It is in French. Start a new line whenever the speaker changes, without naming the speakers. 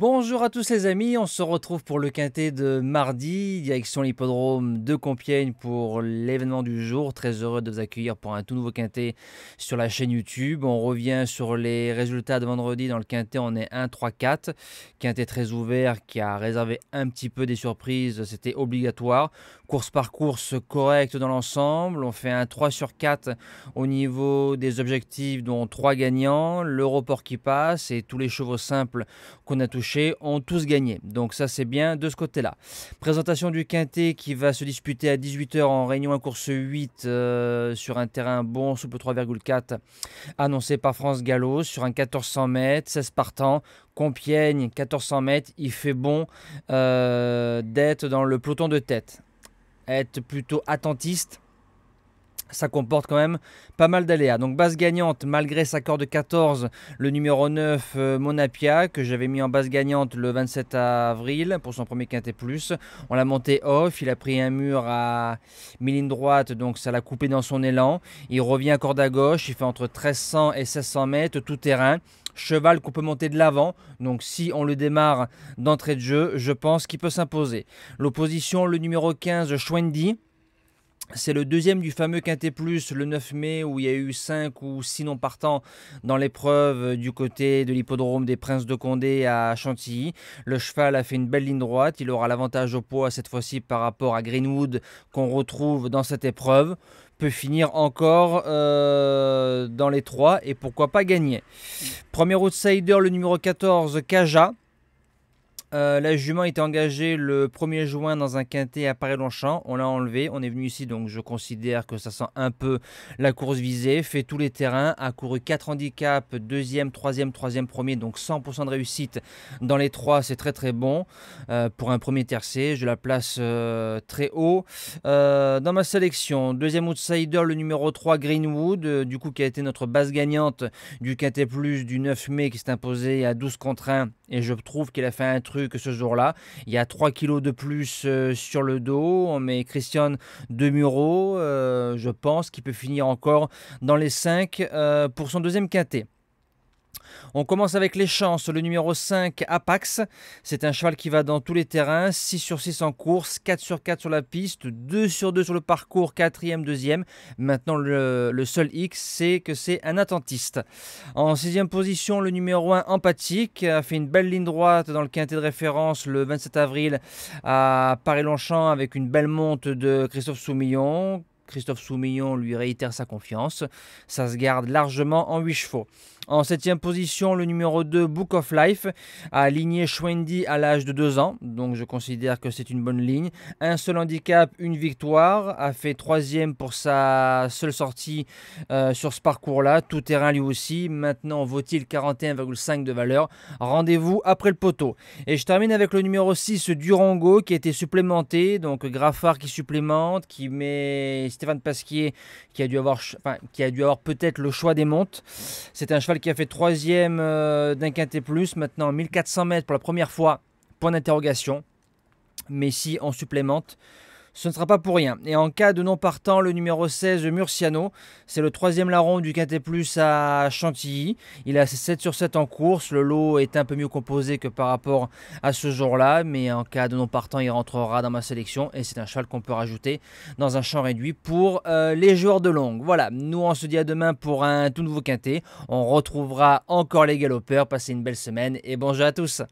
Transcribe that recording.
Bonjour à tous les amis, on se retrouve pour le quintet de mardi, direction l'hippodrome de Compiègne pour l'événement du jour. Très heureux de vous accueillir pour un tout nouveau quintet sur la chaîne YouTube. On revient sur les résultats de vendredi. Dans le quintet, on est 1, 3, 4. Quintet très ouvert qui a réservé un petit peu des surprises, c'était obligatoire. Course par course correcte dans l'ensemble. On fait un 3 sur 4 au niveau des objectifs, dont 3 gagnants. Le report qui passe et tous les chevaux simples qu'on a touchés ont tous gagné. Donc ça c'est bien de ce côté-là. Présentation du quintet qui va se disputer à 18 h en réunion 1 course 8 sur un terrain bon, souple 3,4 annoncé par France Gallo sur un 1400 mètres, 16 partants. Compiègne, 1400 mètres, il fait bon d'être dans le peloton de tête. Être plutôt attentiste, ça comporte quand même pas mal d'aléas. Donc base gagnante, malgré sa corde 14, le numéro 9, Monapia, que j'avais mis en base gagnante le 27 avril pour son premier quintet plus. On l'a monté off, il a pris un mur à mi-ligne droite, donc ça l'a coupé dans son élan. Il revient à corde à gauche, il fait entre 1300 et 1600 mètres, tout terrain. Cheval qu'on peut monter de l'avant, donc si on le démarre d'entrée de jeu, je pense qu'il peut s'imposer. L'opposition, le numéro 15, Schwendi. C'est le deuxième du fameux Quintet Plus le 9 mai où il y a eu 5 ou 6 non partants dans l'épreuve du côté de l'hippodrome des Princes de Condé à Chantilly. Le cheval a fait une belle ligne droite, il aura l'avantage au poids cette fois-ci par rapport à Greenwood qu'on retrouve dans cette épreuve. Peut finir encore dans les 3 et pourquoi pas gagner. Premier outsider, le numéro 14, Kaja. La jument était engagée le 1er juin dans un quintet à Paris-Longchamp. On l'a enlevé, on est venu ici, donc je considère que ça sent un peu la course visée. Fait tous les terrains, a couru 4 handicaps, 2e, 3e, 3e, 1er, donc 100% de réussite dans les 3, c'est très très bon. Pour un premier tiercé, je la place très haut. Dans ma sélection, deuxième outsider, le numéro 3, Greenwood, du coup qui a été notre base gagnante du quintet plus du 9 mai qui s'est imposé à 12 contre 1. Et je trouve qu'il a fait un truc ce jour-là. Il y a 3 kilos de plus sur le dos. On met Christian Demuro. Je pense qu'il peut finir encore dans les 5 pour son deuxième quintet. On commence avec les chances. Le numéro 5, Apax. C'est un cheval qui va dans tous les terrains. 6 sur 6 en course, 4 sur 4 sur la piste, 2 sur 2 sur le parcours, 4e, 2e. Maintenant, le seul X, c'est que c'est un attentiste. En 6e position, le numéro 1, Empathique, a fait une belle ligne droite dans le quintet de référence le 27 avril à Paris-Longchamp avec une belle monte de Christophe Soumillon. Christophe Soumillon lui réitère sa confiance. Ça se garde largement en 8 chevaux. En 7e position, le numéro 2, Book of Life, a aligné Schwendi à l'âge de 2 ans. Donc je considère que c'est une bonne ligne. Un seul handicap, une victoire. A fait 3e pour sa seule sortie sur ce parcours-là. Tout terrain lui aussi. Maintenant, vaut-il 41,5 de valeur. Rendez-vous après le poteau. Et je termine avec le numéro 6, Durango, qui a été supplémenté. Donc Graffard qui supplémente, qui met Stéphane Pasquier, qui a dû avoir peut-être le choix des montes. C'est un cheval qui a fait 3e d'un quintet plus, maintenant 1400 mètres pour la première fois, point d'interrogation. Mais si on supplémente, ce ne sera pas pour rien. Et en cas de non partant, le numéro 16, Murciano, c'est le 3e larron du quintet plus à Chantilly. Il a 7 sur 7 en course. Le lot est un peu mieux composé que par rapport à ce jour-là. Mais en cas de non partant, il rentrera dans ma sélection. Et c'est un cheval qu'on peut rajouter dans un champ réduit pour les joueurs de longue. Voilà, nous on se dit à demain pour un tout nouveau quintet. On retrouvera encore les galopeurs. Passez une belle semaine et bonjour à tous.